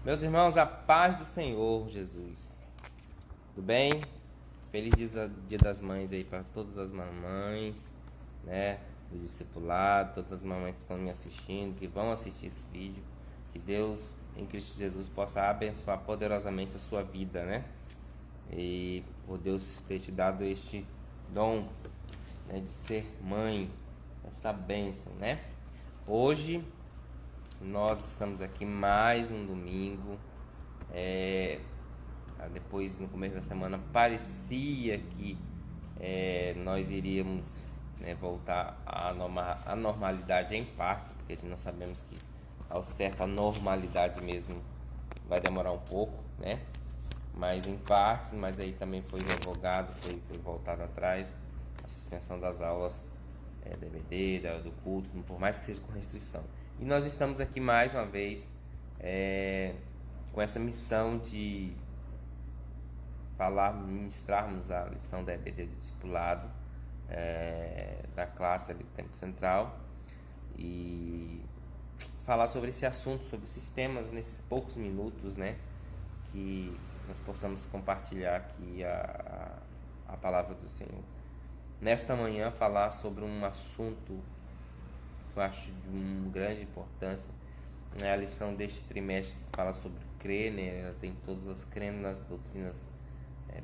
Meus irmãos, a paz do Senhor Jesus. Tudo bem? Feliz Dia das Mães aí para todas as mamães, né? Do discipulado, todas as mamães que estão me assistindo, que vão assistir esse vídeo. Que Deus, em Cristo Jesus, possa abençoar poderosamente a sua vida, né? E por Deus ter te dado este dom, né, de ser mãe, essa bênção, né? Hoje nós estamos aqui mais um domingo. Depois, no começo da semana, parecia que nós iríamos, né, voltar à normalidade em partes, porque a gente não sabemos que ao certo a normalidade mesmo vai demorar um pouco, né? Mas em partes, mas aí também foi revogado, foi voltado atrás a suspensão das aulas, da EBD, do culto, por mais que seja com restrição. E nós estamos aqui mais uma vez com essa missão de ministrarmos a lição da EBD do discipulado, da classe ali do Tempo Central, e falar sobre esse assunto, sobre esses temas nesses poucos minutos, né? Que nós possamos compartilhar aqui a palavra do Senhor. Nesta manhã, falar sobre um assunto que eu acho de uma grande importância. A lição deste trimestre fala sobre crer, né? Ela tem todas as crendo nas doutrinas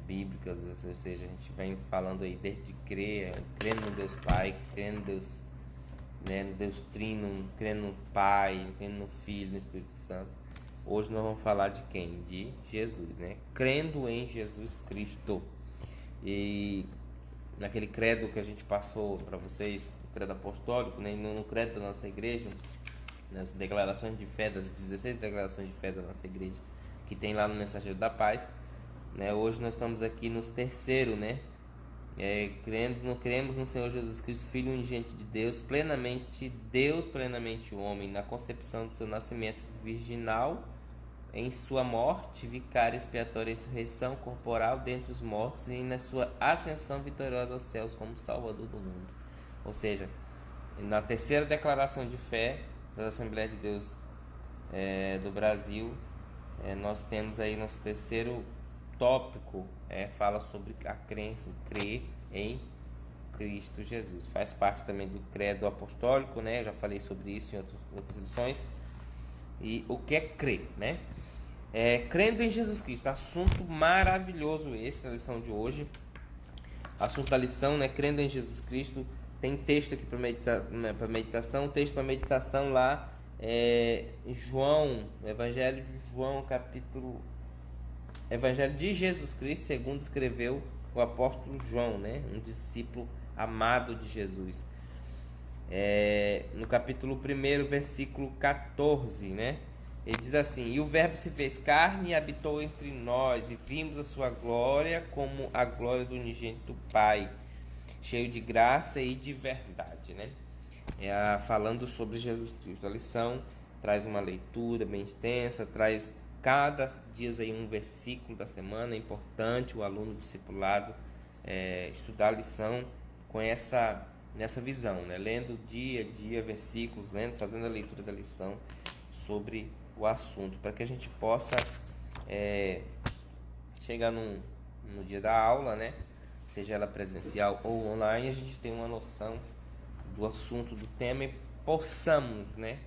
bíblicas, ou seja, a gente vem falando aí desde crer, crendo no Deus Pai, crendo no Deus, né, no Deus Trino, crendo no Pai, crendo no Filho, no Espírito Santo. Hoje nós vamos falar de quem? De Jesus, né? Crendo em Jesus Cristo. E naquele credo que a gente passou para vocês, o credo apostólico, né? No credo da nossa igreja, nas declarações de fé, das 16 declarações de fé da nossa igreja, que tem lá no Mensageiro da Paz, né? Hoje nós estamos aqui no terceiro, né? Cremos no Senhor Jesus Cristo, Filho unigênito de Deus, plenamente homem, na concepção do seu nascimento virginal, em sua morte, vicária, expiatória e ressurreição corporal dentre os mortos, e na sua ascensão vitoriosa aos céus como Salvador do mundo. Ou seja, na terceira declaração de fé das Assembleias de Deus do Brasil, nós temos aí nosso terceiro tópico, fala sobre a crença, o crer em Cristo Jesus. Faz parte também do credo apostólico, né? Eu já falei sobre isso em outras lições. E o que é crer, né? Crendo em Jesus Cristo, assunto maravilhoso esse, a lição de hoje. Assunto da lição, né? Crendo em Jesus Cristo. Tem texto aqui para meditação. Texto para meditação lá em João, Evangelho de João, Evangelho de Jesus Cristo, segundo escreveu o apóstolo João, né? Um discípulo amado de Jesus. No capítulo 1, versículo 14, né? Ele diz assim: e o verbo se fez carne e habitou entre nós, e vimos a sua glória como a glória do unigênito Pai, cheio de graça e de verdade, né? Falando sobre Jesus Cristo. A lição traz uma leitura bem extensa, traz cada dia aí um versículo da semana. É importante o aluno discipulado estudar a lição com nessa visão, né? Lendo dia a dia versículos, fazendo a leitura da lição sobre o assunto, para que a gente possa chegar no dia da aula, né? Seja ela presencial ou online, a gente tem uma noção do assunto, do tema, e possamos, né,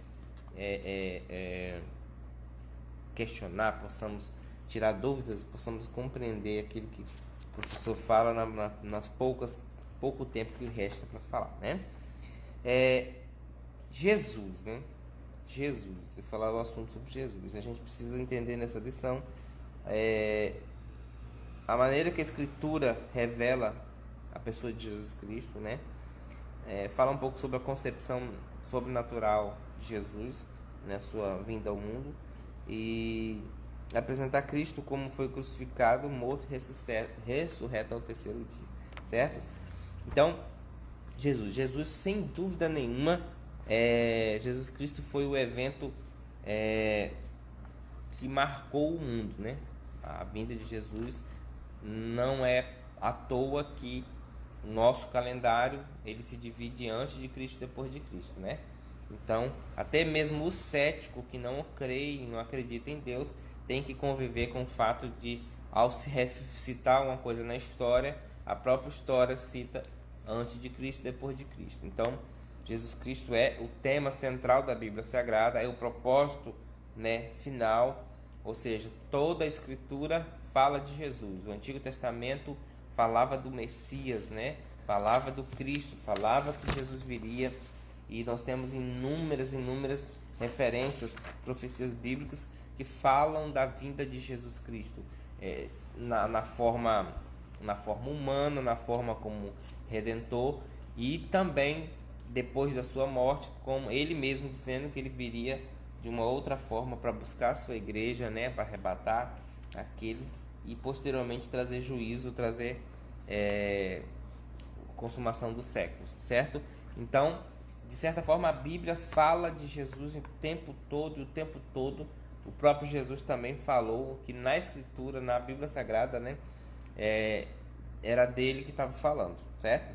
questionar, possamos tirar dúvidas, possamos compreender aquilo que o professor fala nas pouco tempo que resta para falar, né? Jesus, né? Jesus, eu falar o assunto sobre Jesus. A gente precisa entender nessa lição a maneira que a Escritura revela a pessoa de Jesus Cristo, né? Fala um pouco sobre a concepção sobrenatural de Jesus, né, sua vinda ao mundo, e apresentar Cristo como foi crucificado, morto e ressurreto ao terceiro dia, certo? Então, Jesus sem dúvida nenhuma, Jesus Cristo foi o evento que marcou o mundo, né? A vinda de Jesus não é à toa que o nosso calendário ele se divide antes de Cristo e depois de Cristo, né? Então, até mesmo o cético que não crê, não acredita em Deus, tem que conviver com o fato de, ao se citar uma coisa na história, a própria história cita antes de Cristo, depois de Cristo. Então, Jesus Cristo é o tema central da Bíblia Sagrada, é o propósito, né, final, ou seja, toda a Escritura fala de Jesus. O Antigo Testamento falava do Messias, né? Falava do Cristo, falava que Jesus viria, e nós temos inúmeras referências, profecias bíblicas que falam da vinda de Jesus Cristo, na forma humana, na forma como Redentor, e também depois da sua morte, como ele mesmo dizendo que ele viria de uma outra forma para buscar a sua igreja, né, para arrebatar aqueles e posteriormente trazer juízo, trazer consumação dos séculos, certo? Então, de certa forma, a Bíblia fala de Jesus o tempo todo, e o tempo todo o próprio Jesus também falou que na Escritura, na Bíblia Sagrada, né, era dele que estava falando, certo?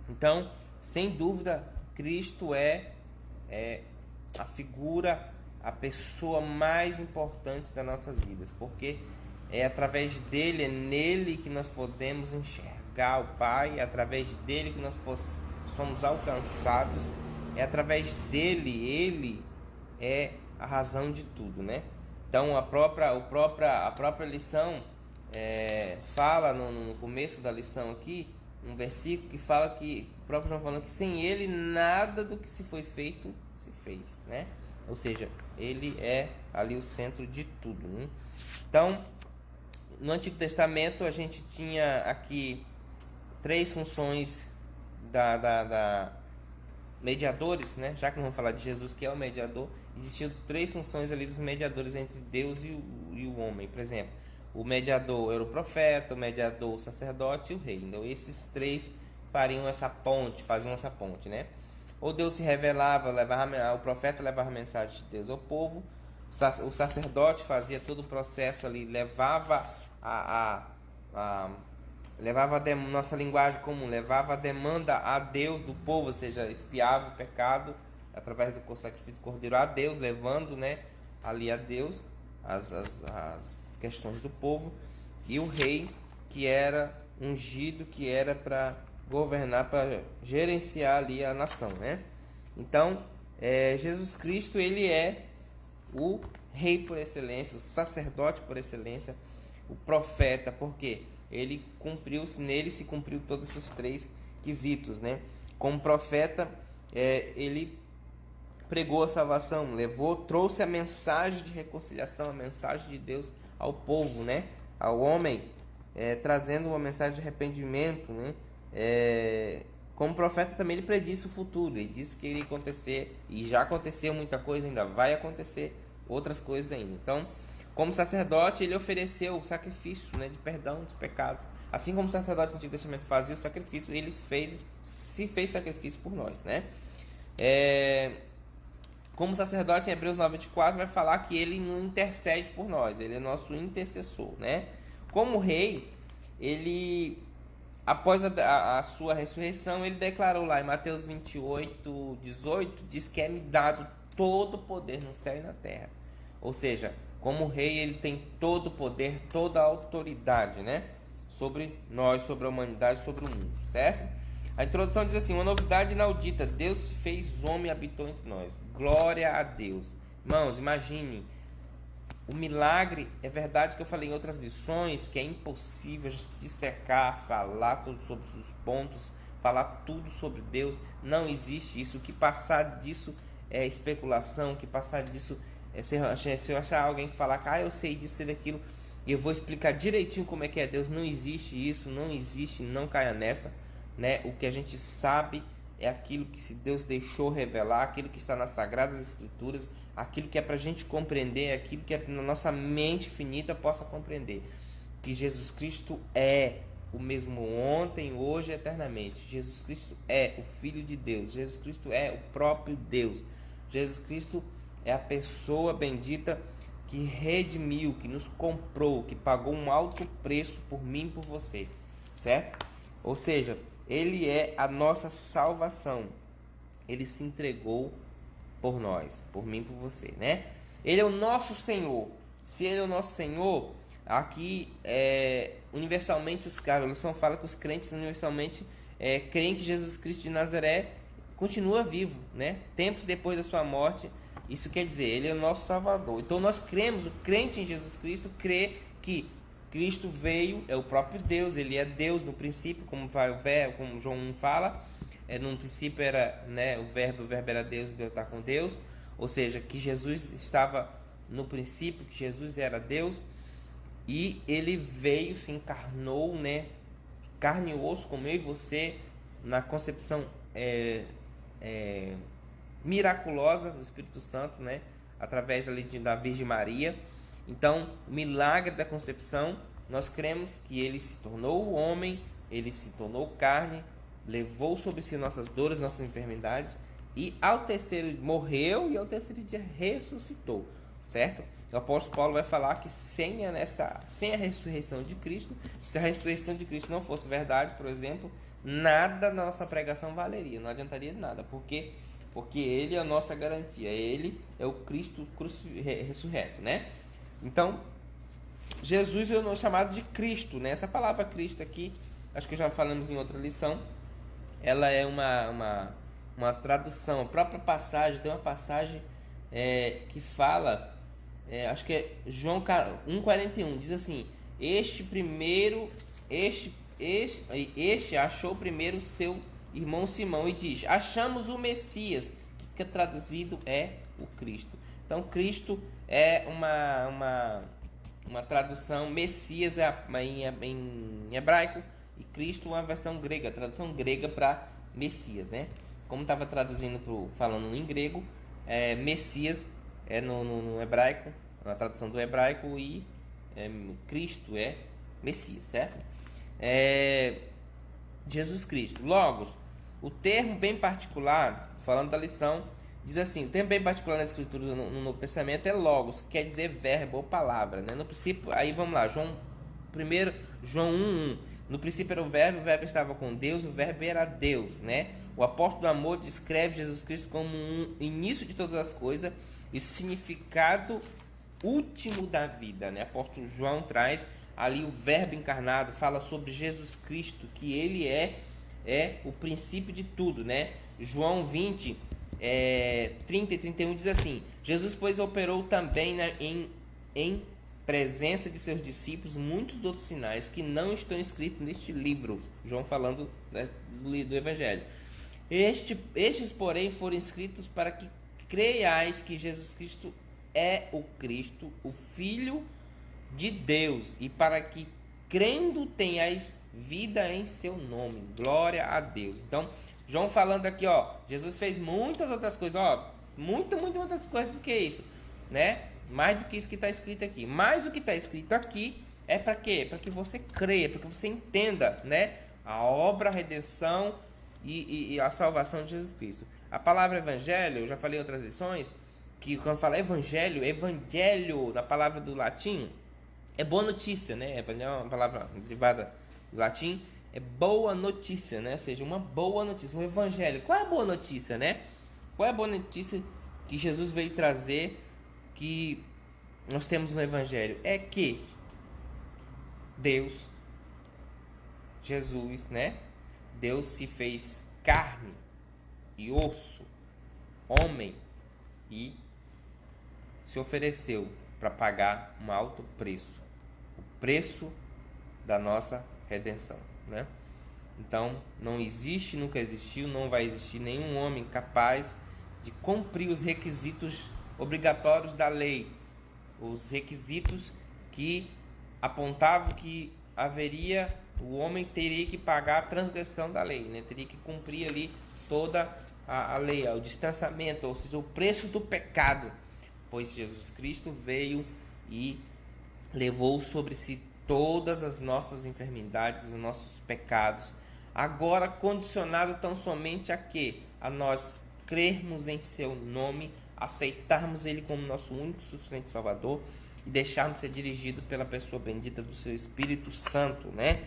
Então, sem dúvida, Cristo é a figura, a pessoa mais importante das nossas vidas, porque é através dele, é nele que nós podemos enxergar o Pai, é através dele que nós somos alcançados, é através dele, ele é a razão de tudo, né? Então a própria lição fala no começo da lição aqui, um versículo que fala que o próprio João falando que sem ele nada do que se foi feito se fez, né? Ou seja, ele é ali o centro de tudo, né? Então, no Antigo Testamento a gente tinha aqui três funções da mediadores, né? Já que não vamos falar de Jesus, que é o mediador, existiam três funções ali dos mediadores entre Deus e o homem. Por exemplo, o mediador era o profeta, o mediador o sacerdote e o rei. Então esses três faziam essa ponte, né? Ou Deus se revelava, o profeta levava a mensagem de Deus ao povo, o sacerdote fazia todo o processo ali, levava nossa linguagem comum, levava a demanda a Deus do povo, ou seja, expiava o pecado através do sacrifício do cordeiro a Deus, levando, né, ali a Deus as questões do povo, e o rei, que era ungido, que era para governar, para gerenciar ali a nação, né? Então, Jesus Cristo, ele é o rei por excelência, o sacerdote por excelência, o profeta, porque nele se cumpriu todos esses três quesitos, né? Como profeta, ele pregou a salvação, trouxe a mensagem de reconciliação, a mensagem de Deus ao povo, né? Ao homem, trazendo uma mensagem de arrependimento, né? Como profeta também ele predisse o futuro, ele disse que iria acontecer, e já aconteceu muita coisa, ainda vai acontecer outras coisas ainda. Então, como sacerdote, ele ofereceu o sacrifício, né, de perdão dos pecados. Assim como o sacerdote do Antigo Testamento fazia o sacrifício, ele se fez sacrifício por nós, né? Como sacerdote, em Hebreus 9:24 vai falar que ele não intercede por nós, ele é nosso intercessor, né? Como rei, ele, após a sua ressurreição, ele declarou lá em Mateus 28:18, diz que é me dado todo o poder no céu e na terra. Ou seja, como rei, ele tem todo o poder, toda a autoridade, né? Sobre nós, sobre a humanidade, sobre o mundo, certo? A introdução diz assim: uma novidade inaudita, Deus se fez homem e habitou entre nós. Glória a Deus. Irmãos, imagine, o milagre, é verdade que eu falei em outras lições que é impossível dissecar, falar tudo sobre os pontos, falar tudo sobre Deus. Não existe isso. O que passar disso é especulação, o que passar disso se eu achar alguém que falar que eu sei disso, sei daquilo, e eu vou explicar direitinho como é que é Deus, não existe isso, não existe, não caia nessa, né? O que a gente sabe é aquilo que se Deus deixou revelar, aquilo que está nas Sagradas Escrituras, aquilo que é para a gente compreender, aquilo que na nossa mente finita possa compreender, que Jesus Cristo é o mesmo ontem, hoje e eternamente. Jesus Cristo é o Filho de Deus, Jesus Cristo é o próprio Deus, Jesus Cristo é a pessoa bendita que redimiu, que nos comprou, que pagou um alto preço por mim e por você, certo? Ou seja, ele é a nossa salvação. Ele se entregou por nós, por mim, por você, né? Ele é o nosso Senhor. Se ele é o nosso Senhor, aqui universalmente a evolução fala que os crentes universalmente creem que Jesus Cristo de Nazaré continua vivo, né? Tempos depois da sua morte. Isso quer dizer, ele é o nosso Salvador. Então nós cremos, o crente em Jesus Cristo crê que Cristo veio, é o próprio Deus, ele é Deus no princípio, como João 1 fala. No princípio era, né, o verbo era Deus está com Deus. Ou seja, que Jesus estava no princípio, que Jesus era Deus. E ele veio, se encarnou, né, carne e osso, como eu e você, na concepção miraculosa do Espírito Santo, né, através ali da Virgem Maria. Então, o milagre da concepção, nós cremos que ele se tornou homem, ele se tornou carne, levou sobre si nossas dores, nossas enfermidades, e ao terceiro morreu e ao terceiro dia ressuscitou, certo? O apóstolo Paulo vai falar que sem a ressurreição de Cristo, se a ressurreição de Cristo não fosse verdade, por exemplo, nada na nossa pregação valeria, não adiantaria de nada, porque ele é a nossa garantia, ele é o Cristo ressurreto, né? Então, Jesus é o chamado de Cristo, né? Essa palavra Cristo aqui, acho que já falamos em outra lição, ela é uma tradução, a própria passagem, tem uma passagem que fala, acho que é João 1,41, diz assim: este achou primeiro seu irmão Simão e diz: achamos o Messias, que traduzido é o Cristo. Então Cristo é uma tradução, Messias em hebraico, e Cristo uma versão grega, tradução grega para Messias, né? Como estava traduzindo falando em grego, Messias no hebraico, na tradução do hebraico, e Cristo é Messias, certo? Jesus Cristo. Logos, o termo bem particular, falando da lição, diz assim: o termo bem particular na Escritura no Novo Testamento é logos, que quer dizer verbo ou palavra, né? No princípio, aí vamos lá, João 1:1. No princípio era o verbo estava com Deus, o verbo era Deus, né? O apóstolo do amor descreve Jesus Cristo como um início de todas as coisas e significado último da vida, né? O apóstolo João traz ali o verbo encarnado, fala sobre Jesus Cristo, que ele é o princípio de tudo, né? João 20, 30 e 31 diz assim: Jesus, pois, operou também em presença de seus discípulos muitos outros sinais que não estão escritos neste livro. João falando, né, do Evangelho. Estes, porém, foram escritos para que creiais que Jesus Cristo é o Cristo, o Filho de Deus, e para que, crendo, tenhais vida em seu nome. Glória a Deus. Então, João falando aqui, Jesus fez muitas outras coisas, muitas outras coisas do que isso, né? Mais do que isso que está escrito aqui. Mas o que está escrito aqui é para quê? Para que você creia, para que você entenda, né, a obra, a redenção e a salvação de Jesus Cristo. A palavra evangelho, eu já falei em outras lições, que quando fala evangelho, na palavra do latim, é boa notícia, né? É uma palavra derivada do latim, é boa notícia, né? Ou seja, uma boa notícia, um evangelho. Qual é a boa notícia, né? Qual é a boa notícia que Jesus veio trazer, que nós temos no evangelho? É que Deus, Jesus, né? Deus se fez carne e osso, homem, e se ofereceu para pagar um alto preço, o preço da nossa redenção, né? Então, não existe, nunca existiu, não vai existir nenhum homem capaz de cumprir os requisitos obrigatórios da lei, os requisitos que apontavam que o homem teria que pagar a transgressão da lei, né? Teria que cumprir ali toda a lei, o distanciamento, ou seja, o preço do pecado, pois Jesus Cristo veio e levou sobre si todas as nossas enfermidades, os nossos pecados, agora condicionado tão somente a quê? A nós crermos em seu nome, aceitarmos ele como nosso único e suficiente Salvador e deixarmos ser dirigido pela pessoa bendita do seu Espírito Santo, né?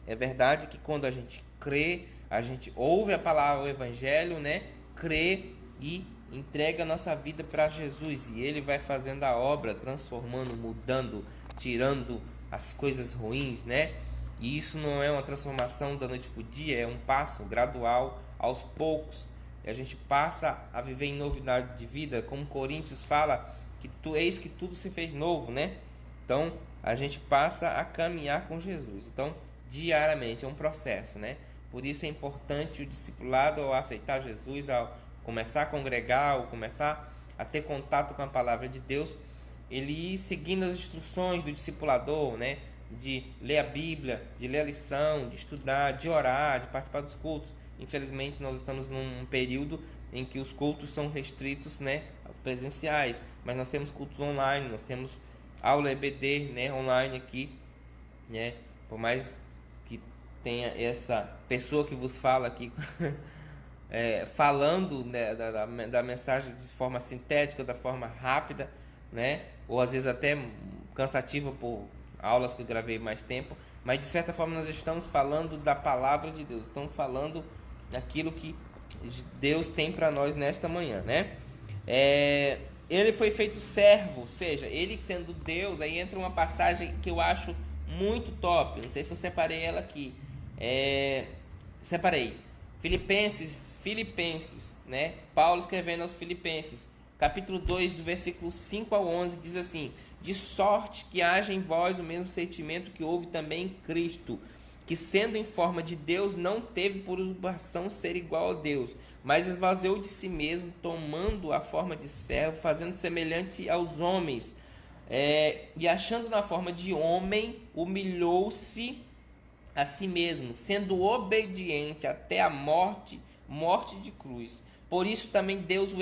É verdade que quando a gente crê, a gente ouve a palavra, o Evangelho, né? Crê e entrega a nossa vida para Jesus e Ele vai fazendo a obra, transformando, mudando, tirando as coisas ruins, né? E isso não é uma transformação da noite para o dia, é um passo gradual, aos poucos. E a gente passa a viver em novidade de vida, como Coríntios fala, que eis que tudo se fez novo, né? Então, a gente passa a caminhar com Jesus. Então, diariamente, é um processo, né? Por isso é importante o discipulado ao aceitar Jesus, ao começar a congregar, ao começar a ter contato com a palavra de Deus, ele ir seguindo as instruções do discipulador, né? De ler a Bíblia, de ler a lição, de estudar, de orar, de participar dos cultos. Infelizmente, nós estamos num período em que os cultos são restritos, né, presenciais, mas nós temos cultos online, nós temos aula EBD, né, online aqui, né, por mais que tenha essa pessoa que vos fala aqui falando, né, da mensagem de forma sintética, da forma rápida, né, ou às vezes até cansativa por aulas que eu gravei mais tempo, mas de certa forma nós estamos falando da palavra de Deus, estamos falando daquilo que Deus tem para nós nesta manhã, né? Ele foi feito servo, ou seja, ele sendo Deus, aí entra uma passagem que eu acho muito top, não sei se eu separei ela aqui, separei, Filipenses, né? Paulo escrevendo aos Filipenses, capítulo 2, do versículo 5 ao 11, diz assim: de sorte que haja em vós o mesmo sentimento que houve também em Cristo, que sendo em forma de Deus, não teve por usurpação ser igual a Deus, mas esvaziou de si mesmo, tomando a forma de servo, fazendo semelhante aos homens, e achando na forma de homem, humilhou-se a si mesmo, sendo obediente até a morte, morte de cruz. Por isso também Deus o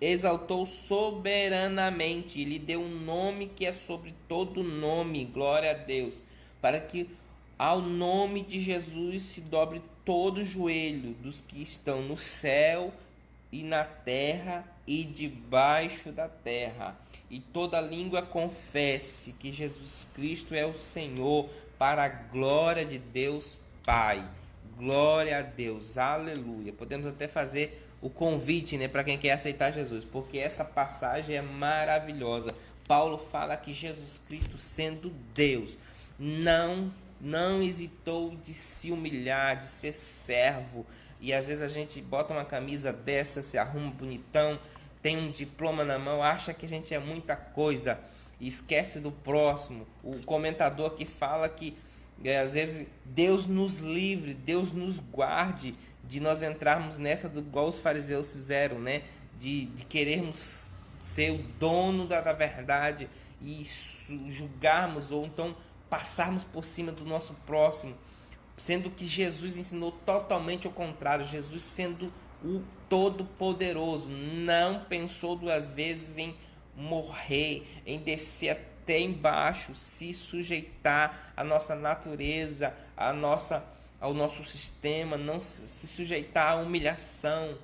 exaltou soberanamente e lhe deu um nome que é sobre todo nome, glória a Deus, para que ao nome de Jesus se dobre todo o joelho dos que estão no céu e na terra e debaixo da terra, e toda língua confesse que Jesus Cristo é o Senhor, para a glória de Deus Pai. Glória a Deus, aleluia. Podemos até fazer o convite, né, para quem quer aceitar Jesus, porque essa passagem é maravilhosa. Paulo fala que Jesus Cristo, sendo Deus, não hesitou de se humilhar, de ser servo. E às vezes a gente bota uma camisa dessa, se arruma bonitão, tem um diploma na mão, acha que a gente é muita coisa e esquece do próximo. O comentador aqui fala que às vezes Deus nos livre, Deus nos guarde de nós entrarmos nessa igual os fariseus fizeram, né? De querermos ser o dono da verdade e julgarmos ou então passarmos por cima do nosso próximo, sendo que Jesus ensinou totalmente ao contrário. Jesus, sendo o Todo-Poderoso, não pensou duas vezes em morrer, em descer até embaixo, se sujeitar à nossa natureza, ao nosso sistema, não se sujeitar à humilhação,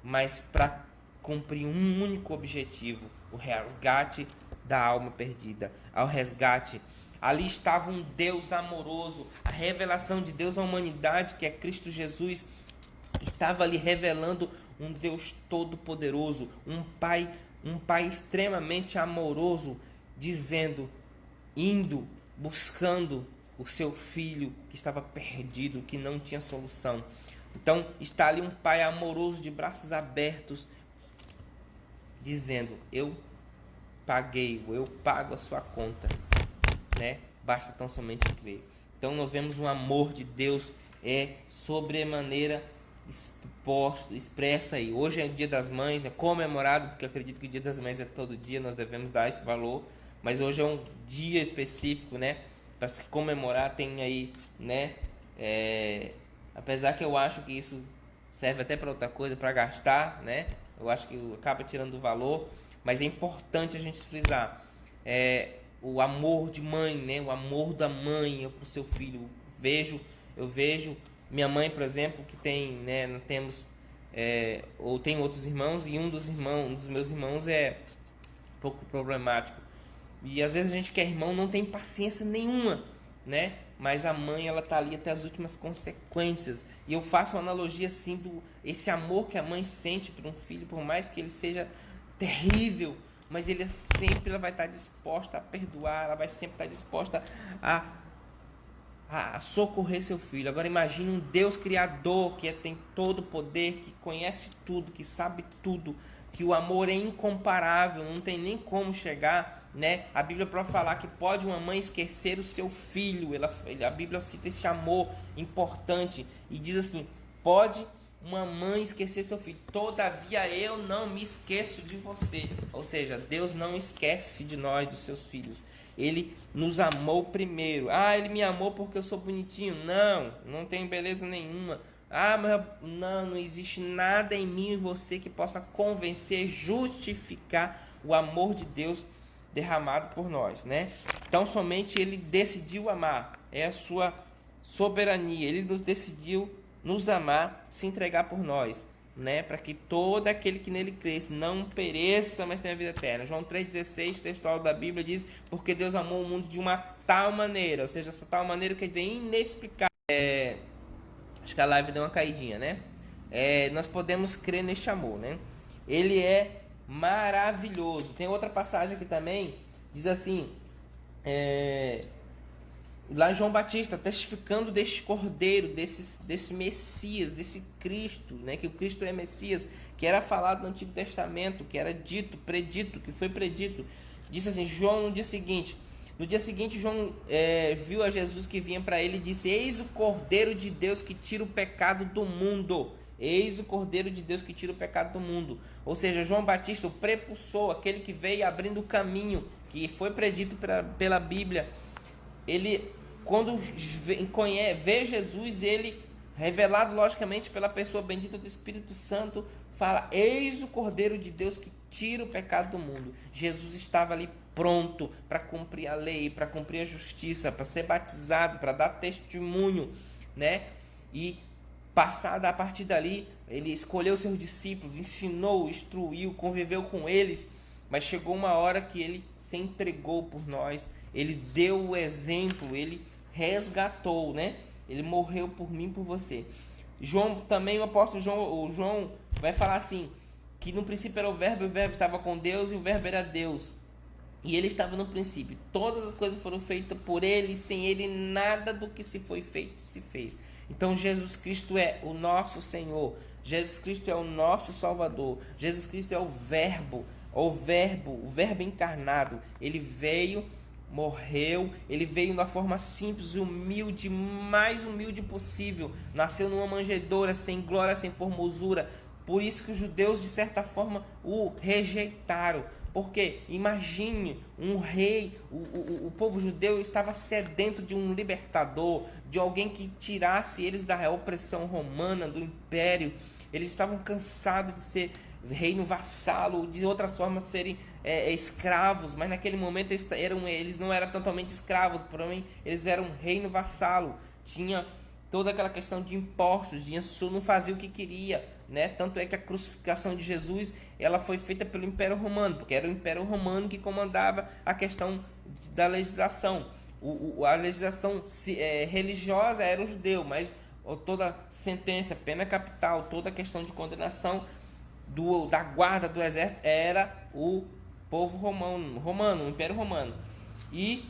mas para cumprir um único objetivo: o resgate da alma perdida, ao resgate. Ali estava um Deus amoroso, a revelação de Deus à humanidade, que é Cristo Jesus, estava ali revelando um Deus todo-poderoso, um Pai extremamente amoroso, dizendo, buscando o seu filho que estava perdido, que não tinha solução. Então está ali um Pai amoroso de braços abertos, dizendo: eu pago a sua conta, né? Basta tão somente crer. Então nós vemos um amor de Deus sobremaneira expressa aí. Hoje é o Dia das Mães, né? Comemorado, porque eu acredito que o Dia das Mães é todo dia, nós devemos dar esse valor, mas hoje é um dia específico, né, para se comemorar. Tem aí, né, apesar que eu acho que isso serve até para outra coisa, para gastar, né, eu acho que acaba tirando o valor, mas é importante a gente frisar o amor de mãe, né, o amor da mãe para o seu filho. Eu vejo minha mãe, por exemplo, que tem, né, não temos, ou tem outros irmãos, e um dos meus irmãos é um pouco problemático. E às vezes a gente que é irmão não tem paciência nenhuma, né? mas a mãe, ela tá ali até as últimas consequências. E eu faço uma analogia assim do esse amor que a mãe sente por um filho, por mais que ele seja terrível, mas ela vai estar disposta a perdoar, ela vai sempre estar disposta a socorrer seu filho. Agora imagine um Deus criador que tem todo o poder, que conhece tudo, que sabe tudo, que o amor é incomparável, não tem nem como chegar, né? A Bíblia para falar que pode uma mãe esquecer o seu filho, a Bíblia cita esse amor importante e diz assim: pode uma mãe esquecer seu filho, todavia eu não me esqueço de você. Ou seja, Deus não esquece de nós, dos seus filhos. Ele nos amou primeiro. Ele me amou porque eu sou bonitinho. Não, não tem beleza nenhuma. Mas não existe nada em mim e você que possa convencer, justificar o amor de Deus derramado por nós, né? Então somente Ele decidiu amar. É a sua soberania. Ele nos decidiu nos amar, se entregar por nós, né? Para que todo aquele que nele cresce não pereça, mas tenha vida eterna. João 3,16, textual da Bíblia, diz: porque Deus amou o mundo de uma tal maneira, ou seja, essa tal maneira quer dizer inexplicável. Acho que a live deu uma caidinha, né? Nós podemos crer neste amor, né? Ele é maravilhoso. Tem outra passagem aqui também, diz assim, lá em João Batista, testificando deste Cordeiro, desse Messias, desse Cristo, né? Que o Cristo é Messias, que era falado no Antigo Testamento, que era dito, predito, que foi predito. Disse assim, João, no dia seguinte, João viu a Jesus que vinha para ele e disse: eis o Cordeiro de Deus que tira o pecado do mundo. Eis o Cordeiro de Deus que tira o pecado do mundo. Ou seja, João Batista, o prepulsor, aquele que veio abrindo o caminho, que foi predito pela Bíblia, ele, quando vê Jesus, ele, revelado logicamente pela pessoa bendita do Espírito Santo, fala: eis o Cordeiro de Deus que tira o pecado do mundo. Jesus estava ali pronto para cumprir a lei, para cumprir a justiça, para ser batizado, para dar testemunho, né? E passada a partir dali, ele escolheu seus discípulos, ensinou, instruiu, conviveu com eles, mas chegou uma hora que ele se entregou por nós, ele deu o exemplo, ele resgatou, né? Ele morreu por mim, por você. João também, o apóstolo João vai falar assim, que no princípio era o verbo estava com Deus e o verbo era Deus. E ele estava no princípio. Todas as coisas foram feitas por ele, e sem ele nada do que se foi feito se fez. Então Jesus Cristo é o nosso Senhor. Jesus Cristo é o nosso Salvador. Jesus Cristo é o verbo encarnado. Ele veio, morreu, ele veio na forma simples, humilde, mais humilde possível. Nasceu numa manjedoura, sem glória, sem formosura. Por isso que os judeus, de certa forma, o rejeitaram. Porque imagine um rei, o povo judeu estava sedento de um libertador, de alguém que tirasse eles da opressão romana, do império. Eles estavam cansados de ser reino vassalo, de outras formas serem escravos, mas naquele momento eles não eram totalmente escravos, porém eles eram reino vassalo. Tinha toda aquela questão de impostos, não fazia o que queria, né? Tanto é que a crucificação de Jesus, ela foi feita pelo Império Romano, porque era o Império Romano que comandava a questão da legislação. A legislação religiosa era o judeu, mas toda sentença, pena capital, toda a questão de condenação da guarda do exército era o povo romano, o Império Romano. E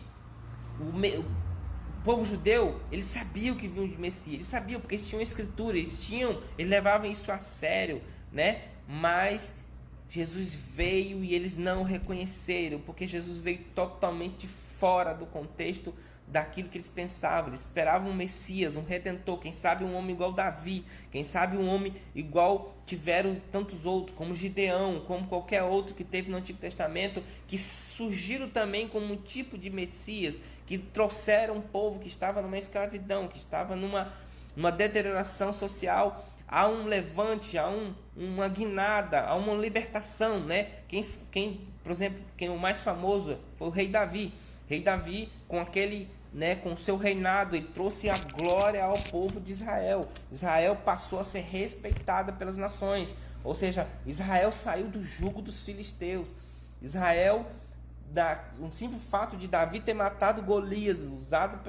o povo judeu, eles sabiam que vinham de Messias, eles sabiam, porque eles tinham escritura, eles levavam isso a sério, né? Mas Jesus veio e eles não reconheceram, porque Jesus veio totalmente fora do contexto daquilo que eles pensavam. Eles esperavam um Messias, um Redentor, quem sabe um homem igual Davi, quem sabe um homem igual tiveram tantos outros, como Gideão, como qualquer outro que teve no Antigo Testamento, que surgiram também como um tipo de Messias, que trouxeram um povo que estava numa escravidão, que estava numa deterioração social, a um levante, a uma guinada, a uma libertação, né? Por exemplo, o mais famoso foi o rei Davi. Rei Davi, com o seu reinado, ele trouxe a glória ao povo de Israel. Israel passou a ser respeitada pelas nações. Ou seja, Israel saiu do jugo dos filisteus. Israel um simples fato de Davi ter matado Golias, usado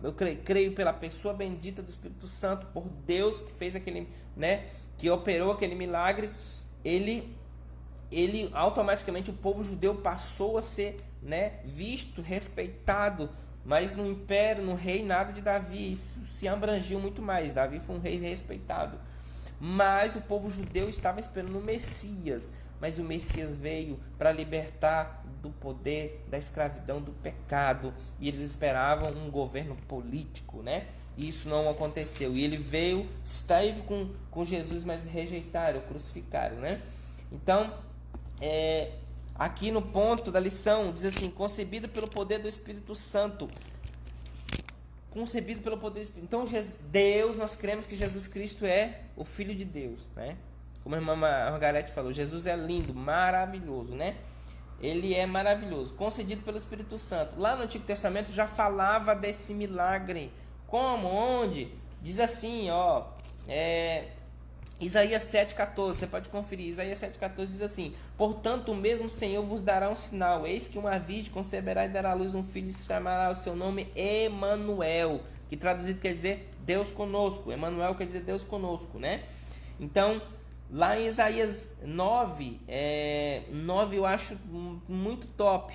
eu creio pela pessoa bendita do Espírito Santo, por Deus que fez aquele, né, que operou aquele milagre, ele automaticamente, o povo judeu passou a ser, né, visto, respeitado, mas no império, no reinado de Davi, isso se abrangiu muito mais. Davi foi um rei respeitado, mas o povo judeu estava esperando o Messias, mas o Messias veio para libertar do poder, da escravidão, do pecado, e eles esperavam um governo político, né? E isso não aconteceu, e ele veio, esteve com Jesus, mas rejeitaram, crucificaram, né? Então, aqui no ponto da lição, diz assim: concebido pelo poder do Espírito Santo. Concebido pelo poder do Espírito. Então, Deus, nós cremos que Jesus Cristo é o Filho de Deus, né? Como a irmã Margarete falou, Jesus é lindo, maravilhoso, né? Ele é maravilhoso, concedido pelo Espírito Santo. Lá no Antigo Testamento já falava desse milagre. Como? Onde? Diz assim, ó, Isaías 7,14, você pode conferir. Isaías 7,14 diz assim: portanto, o mesmo Senhor vos dará um sinal. Eis que uma virgem conceberá e dará à luz um filho, e se chamará o seu nome Emanuel, que traduzido quer dizer Deus conosco. Emanuel quer dizer Deus conosco, né? Então, lá em Isaías 9, 9 eu acho muito top.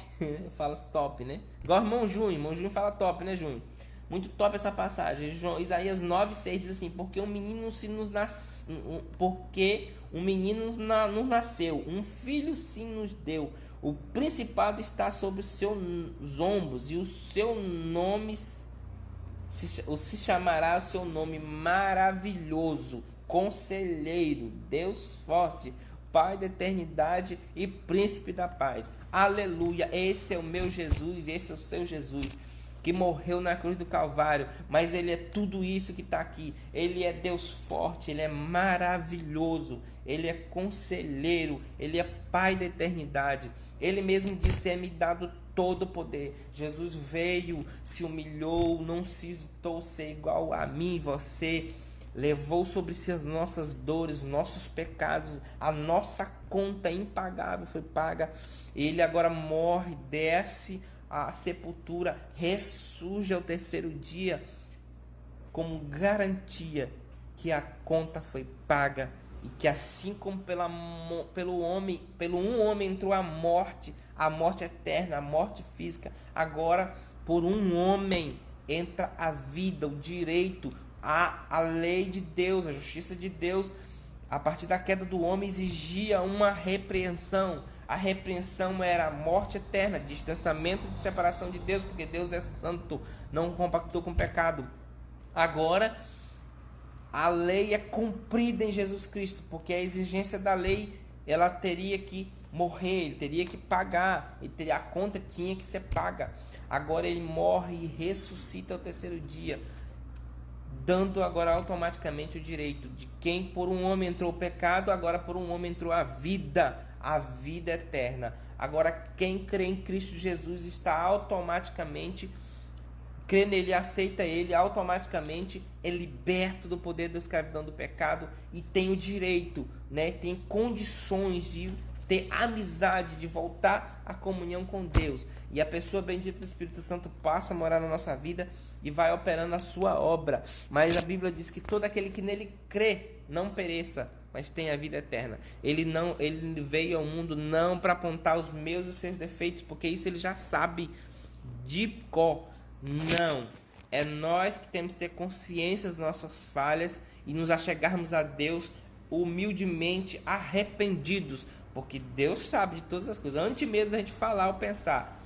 Fala top, né? Igual irmão Júnior fala top, né, Júnior? Muito top essa passagem. Isaías 9,6 diz assim: porque um menino nos nasceu, um filho se nos deu, o principado está sobre os seus ombros, e o seu nome se chamará o seu nome maravilhoso, conselheiro, Deus forte, Pai da eternidade e príncipe da paz. Aleluia! Esse é o meu Jesus, esse é o seu Jesus, que morreu na cruz do Calvário, mas ele é tudo isso que está aqui. Ele é Deus forte, ele é maravilhoso, ele é conselheiro, ele é Pai da eternidade. Ele mesmo disse: é-me dado todo o poder. Jesus veio, se humilhou, não se hesitou ser igual a mim e você, levou sobre si as nossas dores, nossos pecados, a nossa conta impagável foi paga. Ele agora morre, desce a sepultura, ressurge ao terceiro dia, como garantia que a conta foi paga, e que assim como pelo um homem entrou a morte eterna, a morte física, agora por um homem entra a vida, o direito, a lei de Deus, a justiça de Deus. A partir da queda do homem exigia uma repreensão. A repreensão era a morte eterna, distanciamento, de separação de Deus, porque Deus é santo, não compactou com o pecado. Agora, a lei é cumprida em Jesus Cristo, porque a exigência da lei, ela teria que morrer, ele teria que pagar, a conta tinha que ser paga. Agora ele morre e ressuscita ao terceiro dia, dando agora automaticamente o direito de quem por um homem entrou o pecado, agora por um homem entrou a vida eterna. Agora quem crê em Cristo Jesus está automaticamente, crê nele, aceita ele, automaticamente é liberto do poder da escravidão do pecado e tem o direito, né? Tem condições de ter amizade, de voltar à comunhão com Deus. E a pessoa bendita do Espírito Santo passa a morar na nossa vida e vai operando a sua obra. Mas a Bíblia diz que todo aquele que nele crê não pereça, mas tenha a vida eterna. Ele veio ao mundo não para apontar os meus e os seus defeitos, porque isso ele já sabe de cor. Não. É nós que temos que ter consciência das nossas falhas e nos achegarmos a Deus humildemente, arrependidos, porque Deus sabe de todas as coisas, antes mesmo da gente falar ou pensar.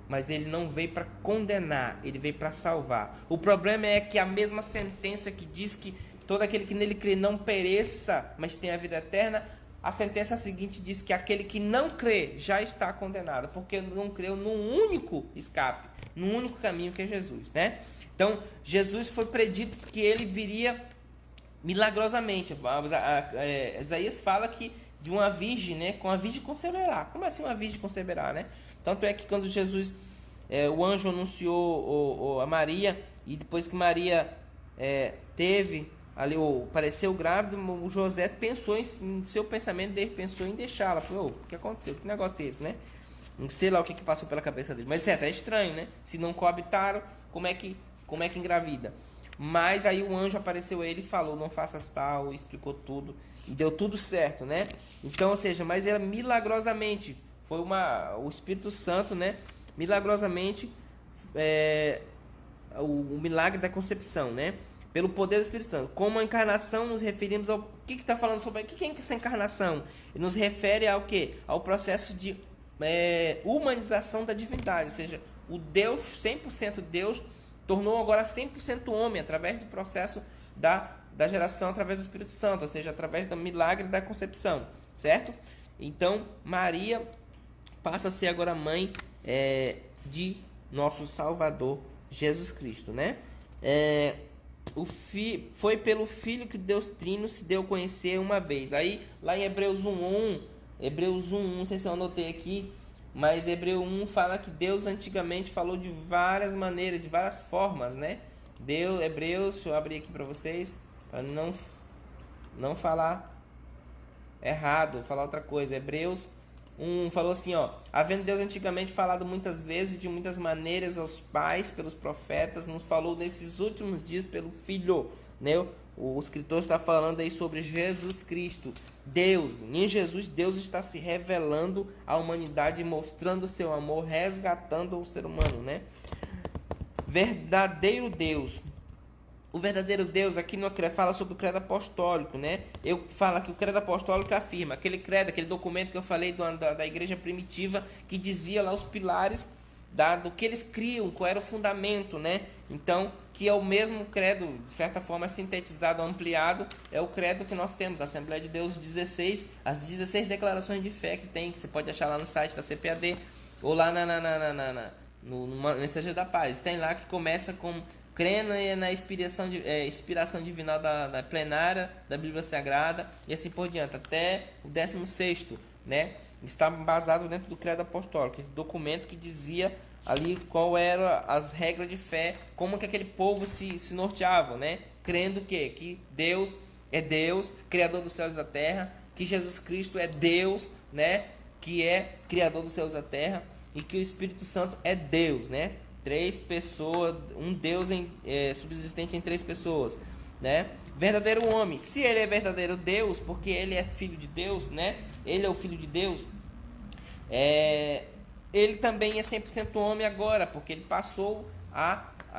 Mas ele não veio para condenar, ele veio para salvar. O problema é que a mesma sentença que diz que todo aquele que nele crê não pereça, mas tenha a vida eterna, a sentença seguinte diz que aquele que não crê já está condenado, porque não creu num único escape, num único caminho, que é Jesus, né? Então, Jesus foi predito que ele viria milagrosamente. Isaías fala que de uma virgem, né? Com a virgem conceberá. Como assim uma virgem conceberá, né? Tanto é que quando Jesus, o anjo anunciou a Maria, e depois que Maria teve ali, pareceu grávida, o José pensou em seu pensamento dele, pensou em deixá-la. Falou: o que aconteceu? Que negócio é esse, né? Não sei lá o que passou pela cabeça dele. Mas certo, é estranho, né? Se não coabitaram, como é que engravida? Mas aí o anjo apareceu a ele e falou, não faças tal, explicou tudo. E deu tudo certo, né? Então, ou seja, mas era milagrosamente. Foi o Espírito Santo, né? Milagrosamente, o milagre da concepção, né? Pelo poder do Espírito Santo. Como a encarnação, nos referimos ao... O que está falando sobre... O que é essa encarnação? Ele nos refere ao quê? Ao processo de humanização da divindade. Ou seja, o Deus, 100% Deus, tornou agora 100% homem, através do processo da geração, através do Espírito Santo. Ou seja, através do milagre da concepção. Certo? Então, Maria passa a ser agora mãe de nosso Salvador, Jesus Cristo, né? Foi pelo Filho que Deus Trino se deu a conhecer uma vez. Aí, lá em Hebreus 1:1, não sei se eu anotei aqui, mas Hebreus 1 fala que Deus antigamente falou de várias maneiras, de várias formas, né? Hebreus, deixa eu abrir aqui para vocês, para não falar errado, falar outra coisa. Hebreus 1 falou assim, ó: havendo Deus antigamente falado muitas vezes, de muitas maneiras aos pais, pelos profetas, nos falou nesses últimos dias pelo Filho, né? O escritor está falando aí sobre Jesus Cristo, Deus. Em Jesus, Deus está se revelando à humanidade, mostrando o seu amor, resgatando o ser humano, né? Verdadeiro Deus. O verdadeiro Deus aqui no credo fala sobre o credo apostólico, né? Eu falo que o credo apostólico afirma aquele credo, aquele documento que eu falei da igreja primitiva, que dizia lá os pilares do que eles criam, qual era o fundamento, né? Então, que é o mesmo credo, de certa forma sintetizado, ampliado, é o credo que nós temos da Assembleia de Deus 16, as 16 declarações de fé que você pode achar lá no site da CPAD, ou lá no Mensageiro da Paz. Tem lá que começa com crendo na inspiração divina da plenária da Bíblia Sagrada e assim por diante, até o 16º, né? Está embasado dentro do credo apostólico, documento que dizia ali qual eram as regras de fé, como que aquele povo se norteava, né? Crendo que Deus é Deus, Criador dos céus e da terra, que Jesus Cristo é Deus, né? Que é Criador dos céus e da terra, e que o Espírito Santo é Deus, né? Três pessoas, um Deus subsistente em três pessoas, né? Verdadeiro homem, se ele é verdadeiro Deus, porque ele é filho de Deus, né? Ele é o filho de Deus. Ele também é 100% homem agora, porque ele passou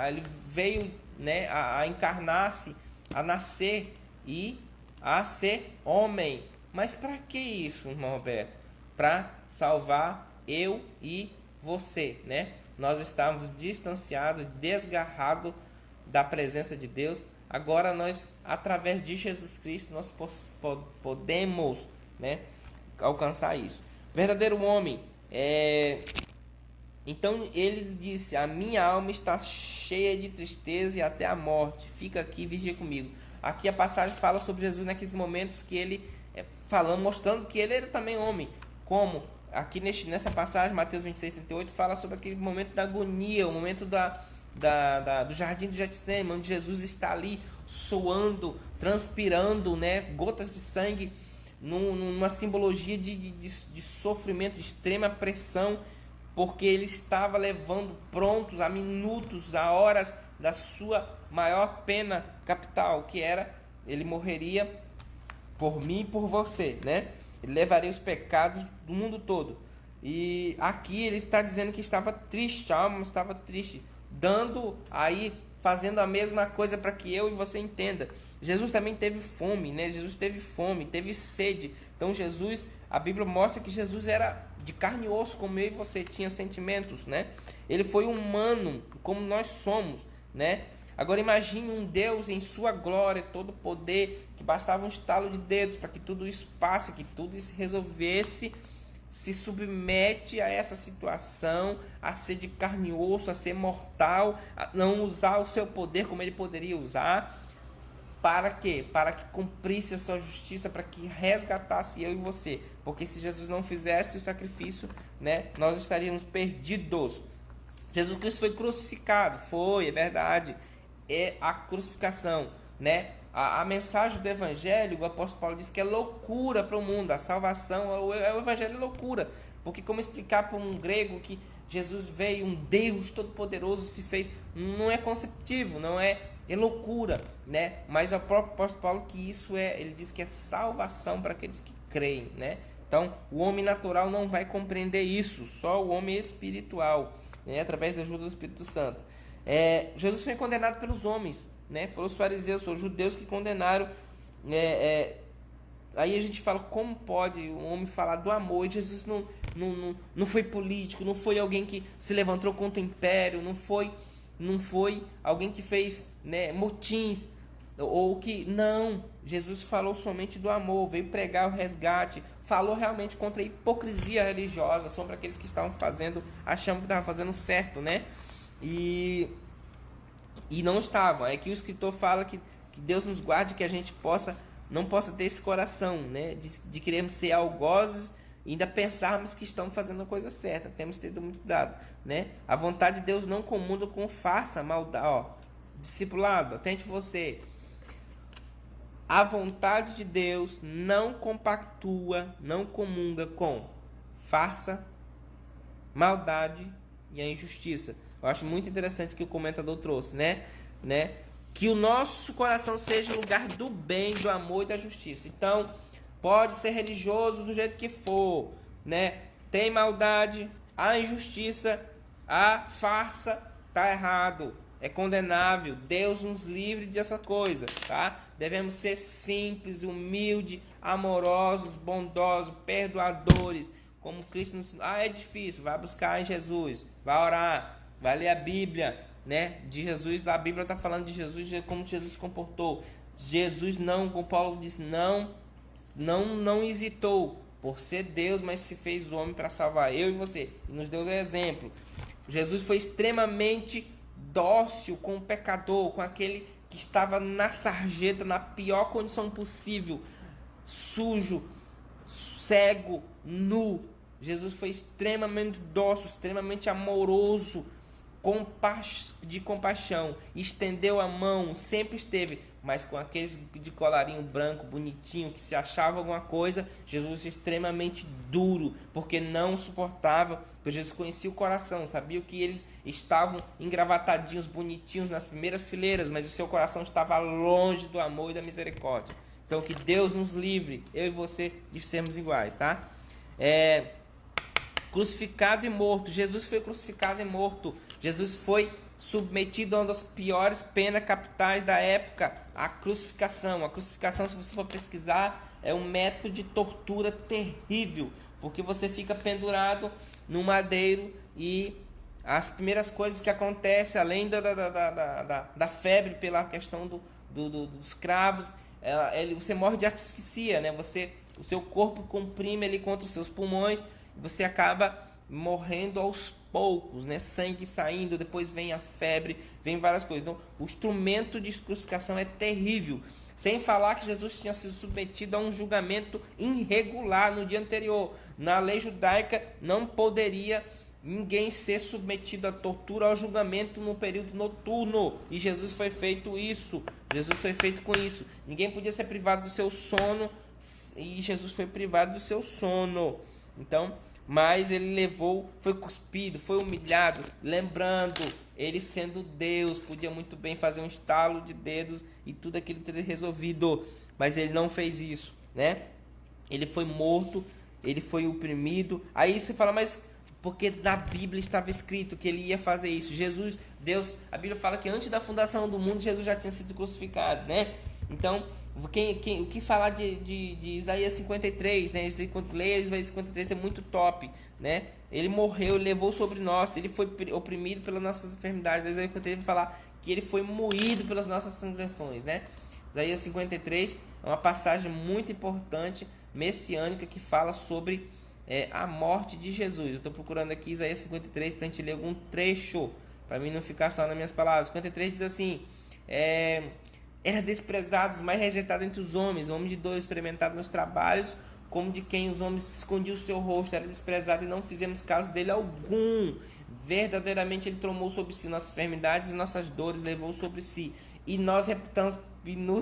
ele veio, né, a encarnar-se, a nascer e a ser homem. Mas para que isso, irmão Roberto? Para salvar eu e você, né? Nós estávamos distanciados, desgarrados da presença de Deus. Agora nós, através de Jesus Cristo, nós podemos, né, alcançar isso. Verdadeiro homem. Então ele disse: a minha alma está cheia de tristeza e até a morte. Fica aqui, vigia comigo. Aqui a passagem fala sobre Jesus naqueles momentos que ele falando, mostrando que ele era também homem. Como? Aqui nessa passagem, Mateus 26:38, fala sobre aquele momento da agonia, o momento do jardim do Getsemane, onde Jesus está ali suando, transpirando, né, gotas de sangue, numa simbologia de sofrimento, de extrema pressão, porque ele estava levando prontos a minutos, a horas da sua maior pena capital, que era, ele morreria por mim e por você, né? Ele levaria os pecados do mundo todo. E aqui ele está dizendo que estava triste, a alma estava triste, fazendo a mesma coisa para que eu e você entenda. Jesus também teve fome, né? Jesus teve fome, teve sede. Então Jesus, a Bíblia mostra que Jesus era de carne e osso, como eu e você, tinha sentimentos, né? Ele foi humano, como nós somos, né? Agora imagine um Deus em sua glória, todo poder, que bastava um estalo de dedos para que tudo isso passe, que tudo isso resolvesse, se submete a essa situação, a ser de carne e osso, a ser mortal, a não usar o seu poder como ele poderia usar. Para quê? Para que cumprisse a sua justiça, para que resgatasse eu e você. Porque se Jesus não fizesse o sacrifício, né, nós estaríamos perdidos. Jesus Cristo foi crucificado, é verdade. É a crucificação, né? A mensagem do Evangelho, o apóstolo Paulo diz que é loucura para o mundo. A salvação, o Evangelho é loucura. Porque como explicar para um grego que Jesus veio, um Deus todo-poderoso se fez, não é conceptivo, não é, é loucura, né? Mas o próprio apóstolo Paulo que isso é, ele diz que é salvação para aqueles que creem, né? Então, o homem natural não vai compreender isso, só o homem espiritual, né? Através da ajuda do Espírito Santo. Jesus foi condenado pelos homens, né? Foram os fariseus, foram os judeus que condenaram. Aí a gente fala, como pode um homem falar do amor? E Jesus não foi político, não foi alguém que se levantou contra o império, não foi alguém que fez, né, motins, ou que não, Jesus falou somente do amor, veio pregar o resgate, falou realmente contra a hipocrisia religiosa, sobre aqueles que estavam fazendo, achando que estavam fazendo certo, né? E não estavam. É que o escritor fala que Deus nos guarde, que a gente não possa ter esse coração, né, de querermos ser algozes e ainda pensarmos que estamos fazendo a coisa certa. Temos que ter muito cuidado, né? A vontade de Deus não comunda com farsa, maldade. Ó, discipulado, atente você. A vontade de Deus não compactua, não comunga com farsa, maldade e a injustiça. Eu acho muito interessante que o comentador trouxe, né? Que o nosso coração seja o lugar do bem, do amor e da justiça. Então, pode ser religioso do jeito que for, né? Tem maldade, há injustiça, há farsa, tá errado, é condenável. Deus nos livre dessa coisa, tá? Devemos ser simples, humildes, amorosos, bondosos, perdoadores, como Cristo nos... é difícil, vai buscar em Jesus, vai orar, vai ler a Bíblia, né? De Jesus, a Bíblia está falando de Jesus, de como Jesus se comportou. Jesus não, como Paulo diz, não hesitou por ser Deus, mas se fez homem para salvar eu e você, e nos deu exemplo. Jesus foi extremamente dócil com o pecador, com aquele que estava na sarjeta, na pior condição possível, sujo, cego, nu. Jesus foi extremamente dócil, extremamente amoroso, de compaixão, estendeu a mão, sempre esteve, mas com aqueles de colarinho branco, bonitinho, que se achava alguma coisa, Jesus foi extremamente duro, porque não suportava, porque Jesus conhecia o coração, sabia que eles estavam engravatadinhos, bonitinhos nas primeiras fileiras, mas o seu coração estava longe do amor e da misericórdia. Então que Deus nos livre, eu e você, de sermos iguais, tá? Crucificado e morto. Jesus foi crucificado e morto. Jesus foi submetido a uma das piores penas capitais da época, a crucificação. A crucificação, se você for pesquisar, é um método de tortura terrível, porque você fica pendurado no madeiro e as primeiras coisas que acontecem, além da febre pela questão dos cravos, você morre de asfixia, né? O seu corpo comprime ali contra os seus pulmões, você acaba morrendo aos poucos, né? Sangue saindo, depois vem a febre, vem várias coisas. Então, o instrumento de crucificação é terrível. Sem falar que Jesus tinha sido submetido a um julgamento irregular no dia anterior. Na lei judaica, não poderia ninguém ser submetido à tortura, ao julgamento no período noturno. E Jesus foi feito isso. Jesus foi feito com isso. Ninguém podia ser privado do seu sono, e Jesus foi privado do seu sono. Então, mas ele foi cuspido, foi humilhado, lembrando, ele sendo Deus, podia muito bem fazer um estalo de dedos e tudo aquilo teria resolvido, mas ele não fez isso, né? Ele foi morto, ele foi oprimido. Aí você fala, mas porque na Bíblia estava escrito que ele ia fazer isso. Jesus, Deus, a Bíblia fala que antes da fundação do mundo, Jesus já tinha sido crucificado, né? Então, o que falar de Isaías 53, né? Isaías 53 é muito top, né? Ele morreu, levou sobre nós, ele foi oprimido pelas nossas enfermidades. Isaías 53 vai falar que ele foi moído pelas nossas transgressões, né? Isaías 53 é uma passagem muito importante, messiânica, que fala sobre a morte de Jesus. Eu estou procurando aqui Isaías 53 para a gente ler algum trecho, para mim não ficar só nas minhas palavras. 53 diz assim: era desprezado, mais rejeitado entre os homens, homem de dor, experimentado nos trabalhos, como de quem os homens escondiam o seu rosto, era desprezado e não fizemos caso dele algum. Verdadeiramente ele tomou sobre si nossas enfermidades e nossas dores levou sobre si, e nos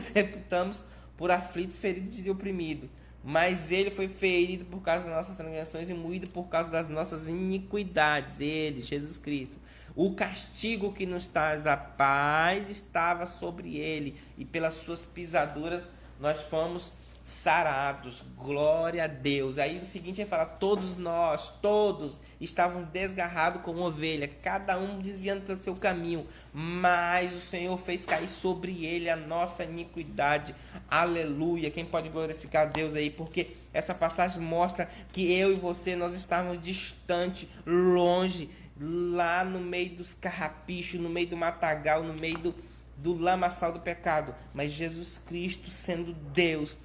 reputamos por aflitos, feridos e oprimidos. mas ele foi ferido por causa das nossas transgressões e moído por causa das nossas iniquidades. Ele, Jesus Cristo. O castigo que nos traz a paz estava sobre ele, e pelas suas pisaduras nós fomos sarados. Glória a Deus. Aí o seguinte é falar: todos nós, todos estavam desgarrados como ovelha, cada um desviando pelo seu caminho, mas o Senhor fez cair sobre ele a nossa iniquidade. Aleluia. Quem pode glorificar a Deus aí? Porque essa passagem mostra que eu e você, nós estávamos distante, longe, lá no meio dos carrapichos, no meio do matagal, no meio do lamaçal do pecado, mas Jesus Cristo, sendo Deus,